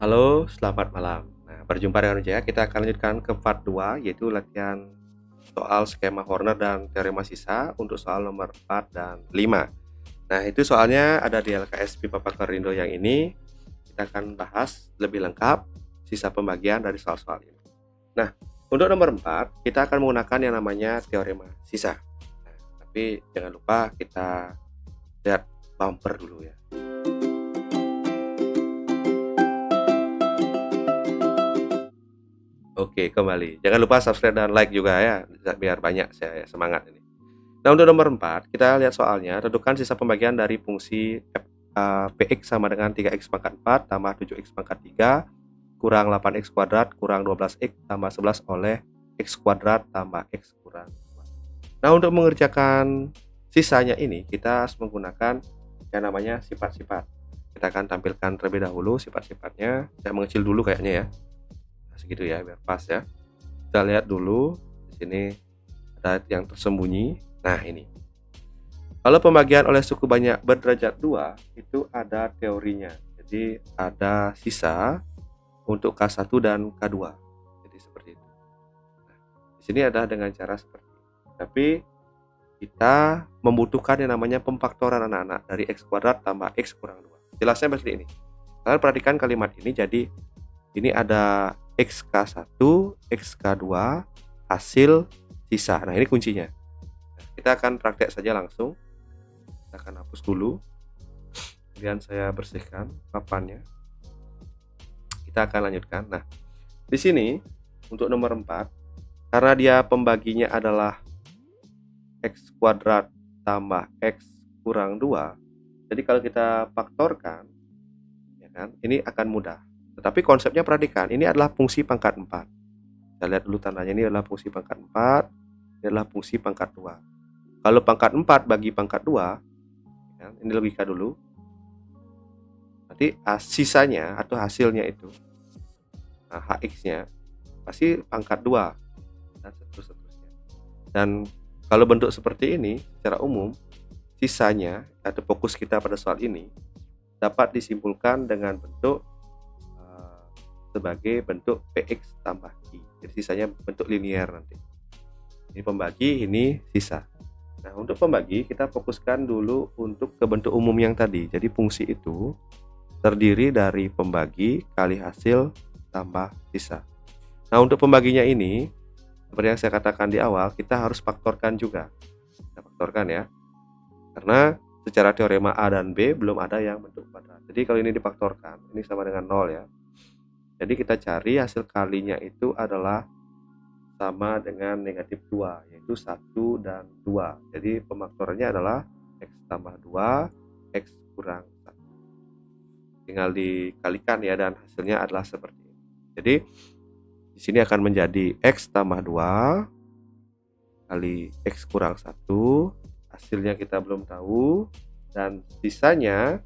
Halo, selamat malam. Nah, berjumpa dengan Wijaya, kita akan lanjutkan ke part 2, yaitu latihan soal skema Horner dan teorema sisa untuk soal nomor 4 dan 5. Nah, itu soalnya ada di LKS Pipa Pakarindo yang ini. Kita akan bahas lebih lengkap sisa pembagian dari soal-soal ini. Nah, untuk nomor 4, kita akan menggunakan yang namanya teorema sisa. Nah, tapi jangan lupa kita lihat bumper dulu ya. Oke, kembali. Jangan lupa subscribe dan like juga ya, biar banyak saya semangat ini. Nah, untuk nomor 4, kita lihat soalnya. Tentukan sisa pembagian dari fungsi Px sama dengan 3x pangkat 4 tambah 7x pangkat 3 kurang 8x kuadrat kurang 12x tambah 11 oleh x kuadrat tambah x kurang 2. Nah, untuk mengerjakan sisanya ini, kita harus menggunakan yang namanya sifat-sifat. Kita akan tampilkan terlebih dahulu sifat-sifatnya. Saya mengecil dulu kayaknya ya. Segitu ya biar pas ya. Kita lihat dulu di sini ada yang tersembunyi. Nah, ini. Kalau pembagian oleh suku banyak berderajat 2 itu ada teorinya. Jadi ada sisa untuk K1 dan K2. Jadi seperti itu. Nah, di sini ada dengan cara seperti ini. Tapi kita membutuhkan yang namanya pemfaktoran anak-anak dari x kuadrat tambah x kurang 2. Jelasnya seperti ini. Kalian perhatikan kalimat ini, jadi ini ada XK1, XK2, hasil sisa. Nah, ini kuncinya. Nah, kita akan praktek saja langsung. Kita akan hapus dulu. Kemudian saya bersihkan papannya. Kita akan lanjutkan. Nah, di sini untuk nomor 4, karena dia pembaginya adalah X kuadrat tambah X kurang 2. Jadi kalau kita faktorkan, ya kan, ini akan mudah. Tetapi konsepnya perhatikan, ini adalah fungsi pangkat 4. Kita lihat dulu tandanya, ini adalah fungsi pangkat 4, ini adalah fungsi pangkat 2. Kalau pangkat 4 bagi pangkat 2, ya, ini logika dulu. Nanti sisanya atau hasilnya itu, nah, HX-nya, pasti pangkat 2, dan seterusnya. Dan kalau bentuk seperti ini, secara umum, sisanya atau fokus kita pada soal ini, dapat disimpulkan dengan bentuk sebagai bentuk Px tambah I. Jadi sisanya bentuk linear nanti. Ini pembagi, ini sisa. Nah, untuk pembagi kita fokuskan dulu untuk ke bentuk umum yang tadi. Jadi fungsi itu terdiri dari pembagi kali hasil tambah sisa. Nah, untuk pembaginya ini, seperti yang saya katakan di awal, kita harus faktorkan juga. Kita faktorkan ya. Karena secara teorema A dan B belum ada yang bentuk kuadrat. Jadi kalau ini difaktorkan, ini sama dengan 0 ya. Jadi kita cari hasil kalinya itu adalah sama dengan negatif 2, yaitu 1 dan 2. Jadi pemfaktorannya adalah X tambah 2, X kurang 1. Tinggal dikalikan ya, dan hasilnya adalah seperti ini. Jadi di sini akan menjadi X tambah 2 kali X kurang 1. Hasilnya kita belum tahu. Dan sisanya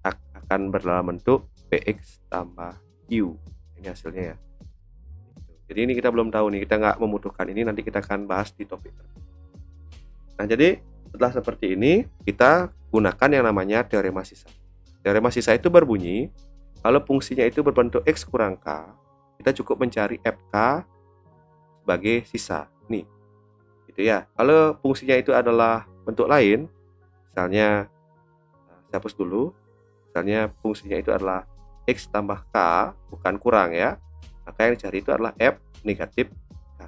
akan berdalam bentuk Px tambah Q. Ini hasilnya ya. Jadi ini kita belum tahu nih, kita nggak membutuhkan ini, nanti kita akan bahas di topik. Nah, jadi setelah seperti ini, kita gunakan yang namanya teorema sisa. Teorema sisa itu berbunyi, kalau fungsinya itu berbentuk X kurang K, kita cukup mencari FK sebagai sisa. Nih, gitu ya. Kalau fungsinya itu adalah bentuk lain, misalnya, saya hapus dulu, misalnya fungsinya itu adalah X tambah K, bukan kurang ya, maka yang dicari itu adalah F negatif K.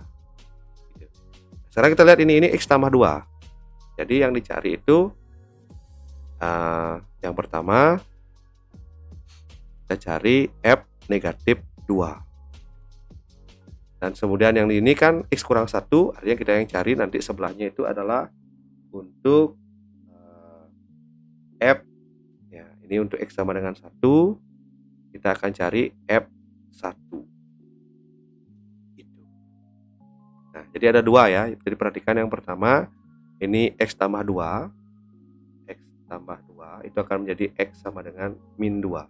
Gitu. Sekarang kita lihat ini X tambah 2. Jadi yang dicari itu yang pertama kita cari F negatif 2. Dan kemudian yang ini kan X kurang 1, artinya kita yang cari nanti sebelahnya itu adalah untuk F ya, ini untuk X sama dengan 1, kita akan cari F1 gitu. Nah, jadi ada 2 ya. Jadi perhatikan yang pertama, ini X tambah 2, X tambah 2 itu akan menjadi X sama dengan min 2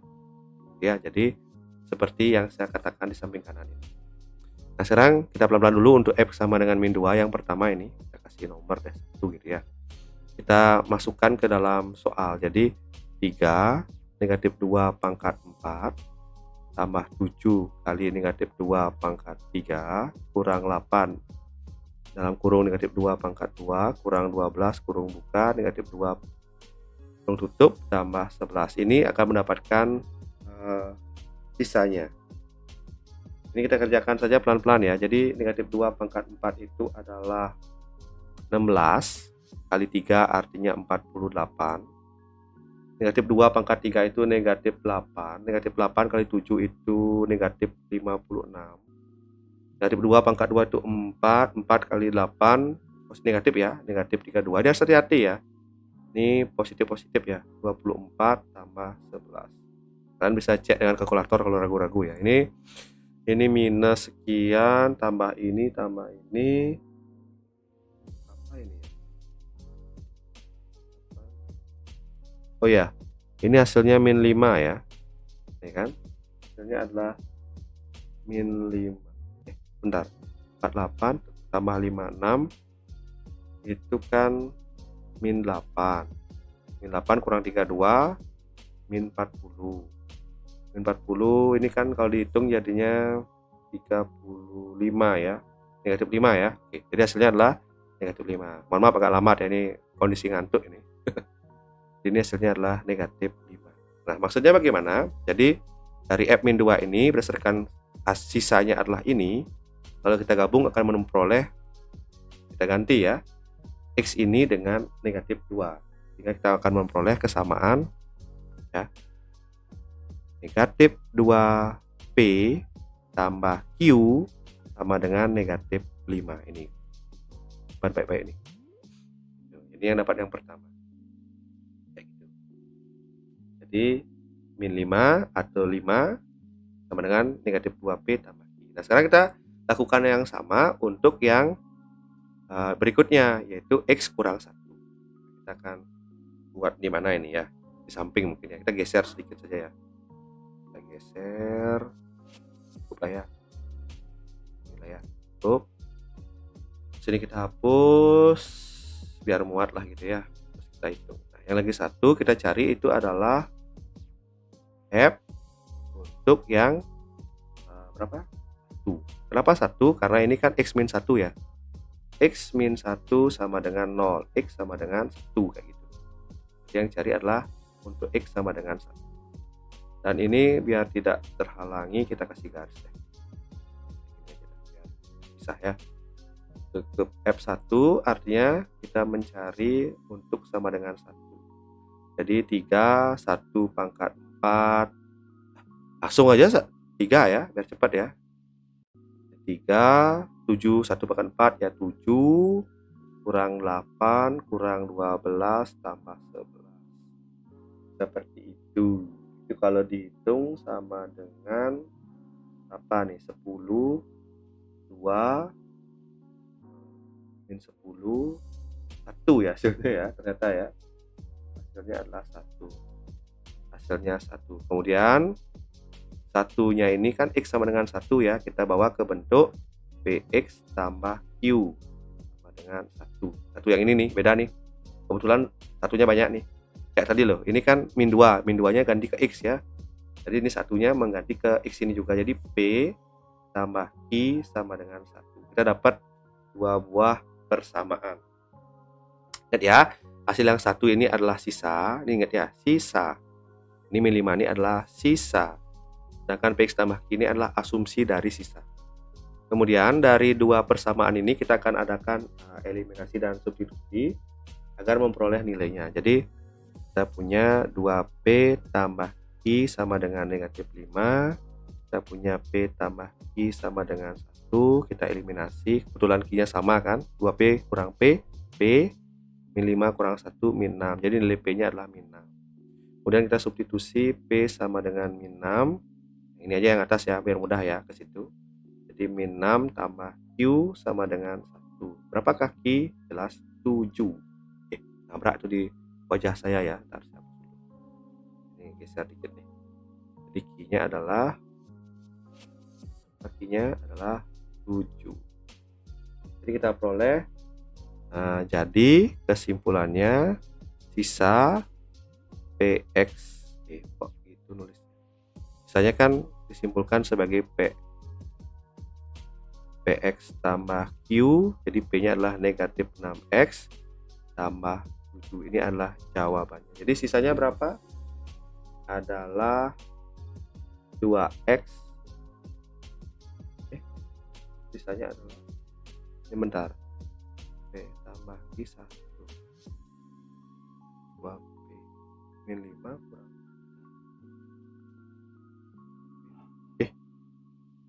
ya. Jadi seperti yang saya katakan di samping kanan ini. Nah, sekarang kita pelan-pelan dulu untuk X sama dengan min 2 yang pertama ini. Kita kasih nomor deh 1 gitu ya. Kita masukkan ke dalam soal. Jadi 3 negatif 2 pangkat 4 tambah 7 kali negatif 2 pangkat 3 kurang 8 dalam kurung negatif 2 pangkat 2 kurang 12 kurung buka negatif 2 kurung tutup tambah 11. Ini akan mendapatkan sisanya. Ini kita kerjakan saja pelan-pelan ya. Jadi negatif 2 pangkat 4 itu adalah 16 kali 3 artinya 48. Negatif 2 pangkat 3 itu negatif 8. Negatif 8 kali 7 itu negatif 56. Negatif 2 pangkat 2 itu 4. 4 kali 8 negatif ya. Negatif 32. Ini harus hati-hati ya. Ini positif-positif ya. 24 tambah 11. Kalian bisa cek dengan kalkulator kalau ragu-ragu ya. Ini minus sekian tambah ini tambah ini. Apa ini ya? Oh ya, ini hasilnya min 5 ya. Ya kan? Hasilnya adalah min 5. Bentar. 48 tambah 56 itu kan min 8. Min 8 kurang 32 min 40. Min 40 ini kan kalau dihitung jadinya 35 ya. Negatif 5 ya. Oke, jadi hasilnya adalah negatif 5. Mohon maaf agak lama ya, ini kondisi ngantuk ini. Ini hasilnya adalah negatif 5. Nah, maksudnya bagaimana? Jadi dari F-2 ini berdasarkan sisanya adalah ini. Kalau kita gabung akan memperoleh, kita ganti ya, X ini dengan negatif 2. Sehingga kita akan memperoleh kesamaan ya. Negatif 2P tambah Q sama dengan negatif 5 ini. Baik-baik ini. Ini yang dapat yang pertama. Jadi min 5 atau 5 sama dengan negatif 2P tambah Q. Nah, sekarang kita lakukan yang sama untuk yang berikutnya, yaitu X kurang 1. Kita akan buat di mana ini ya, di samping mungkin ya. Kita geser sedikit saja ya. Kita geser cukup lah ya. Inilah ya, cukup. Sini kita hapus biar muat lah gitu ya. Terus kita hitung. Nah, yang lagi satu kita cari itu adalah F untuk yang berapa? 1. Kenapa 1? Karena ini kan X min 1 ya. X min 1 sama dengan 0. X sama dengan 1 kayak gitu. Yang cari adalah untuk X sama dengan 1. Dan ini biar tidak terhalangi kita kasih garis ya. Bisa ya. Untuk F1 artinya kita mencari untuk sama dengan 1. Jadi 3, 1 pangkat 4. Langsung aja 3 ya, biar cepat ya. 3, 7, 1 pangkat 4 ya 7, kurang 8, kurang 12, tambah 11. Seperti itu. Itu kalau dihitung sama dengan apa nih? 10, 2, min 10, 1 ya hasilnya ya, ternyata ya. Hasilnya adalah 1. Hasilnya 1. Kemudian satunya ini kan X sama dengan 1 ya, kita bawa ke bentuk PX tambah Q sama dengan 1. Satu yang ini nih, beda nih. Kebetulan satunya banyak nih. Kayak tadi loh, ini kan min 2, min 2-nya ganti ke X ya. Jadi ini satunya mengganti ke X ini juga. Jadi P tambah Q sama dengan 1. Kita dapat dua buah persamaan. Ingat ya, hasil yang satu ini adalah sisa. Ini ingat ya, sisa. Ini min 5 ini adalah sisa. Sedangkan PX tambah Q ini adalah asumsi dari sisa. Kemudian dari dua persamaan ini kita akan adakan eliminasi dan substitusi agar memperoleh nilainya. Jadi kita punya 2P tambah Q sama dengan negatif 5. Kita punya P tambah Q sama dengan 1. Kita eliminasi. Kebetulan Q-nya sama kan. 2P kurang P. P min 5 kurang 1 min 6. Jadi nilai P-nya adalah min 6. Kemudian kita substitusi P sama dengan min 6. Ini aja yang atas ya, biar mudah ya ke situ. Jadi min 6 tambah Q sama dengan 1. Berapakah Q? Jelas 7. Nabrak tuh di wajah saya ya. Ntar ini geser dikit nih. Jadi Q-nya adalah 7. Jadi kita peroleh. Nah, jadi kesimpulannya sisa PX kok gitu nulis. Sisanya kan disimpulkan sebagai Px tambah Q. Jadi P-nya adalah negatif 6X tambah 7. Ini adalah jawabannya. Jadi sisanya berapa? Adalah 2X. Sisanya adalah, ini bentar, P tambah Q 1 2P min 5 kurang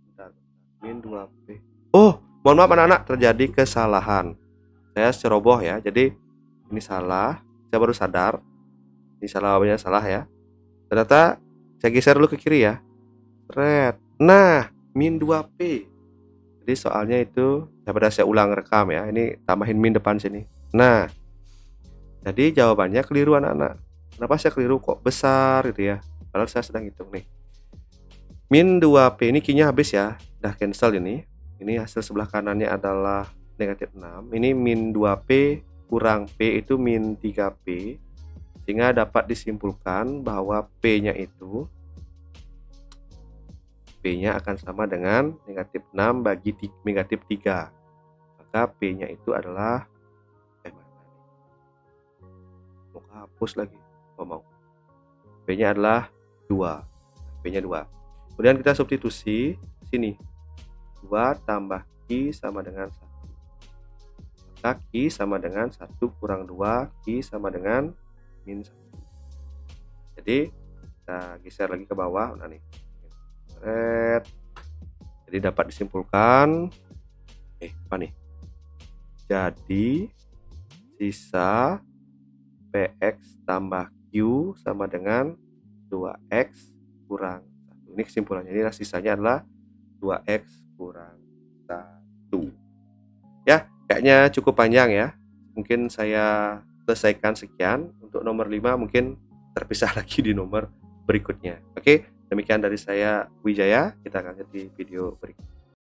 bentar, min 2P. Oh, mohon maaf anak-anak, terjadi kesalahan. Saya ceroboh ya. Jadi ini salah, saya baru sadar. Ini jawabannya salah ya. Ternyata saya geser dulu ke kiri ya. Red. Nah, min 2P. Jadi soalnya itu, daripada saya ulang rekam ya. Ini tambahin min depan sini. Nah, jadi jawabannya keliru anak-anak. Kenapa saya keliru kok besar gitu ya? Padahal saya sedang hitung nih. Min 2P ini Q-nya habis ya. Udah cancel ini. Ini hasil sebelah kanannya adalah negatif 6. Ini min 2P kurang P itu min 3P. Sehingga dapat disimpulkan bahwa P-nya itu P-nya akan sama dengan negatif 6 bagi negatif 3. Maka P-nya itu adalah mau hapus lagi. Mau. P-nya adalah 2. P-nya 2. Kemudian kita substitusi sini. 2 tambah Q sama dengan 1. Maka Q sama dengan 1 kurang 2. Q sama dengan min 1. Jadi kita geser lagi ke bawah. Nah nih. Red. Jadi dapat disimpulkan apa nih? Jadi sisa Px tambah Q sama dengan 2x kurang 1. Ini kesimpulannya. Ini sisanya adalah 2x kurang 1. Ya, kayaknya cukup panjang ya. Mungkin saya selesaikan sekian. Untuk nomor 5 mungkin terpisah lagi di nomor berikutnya. Oke, demikian dari saya Wijaya. Kita akan lihat di video berikutnya.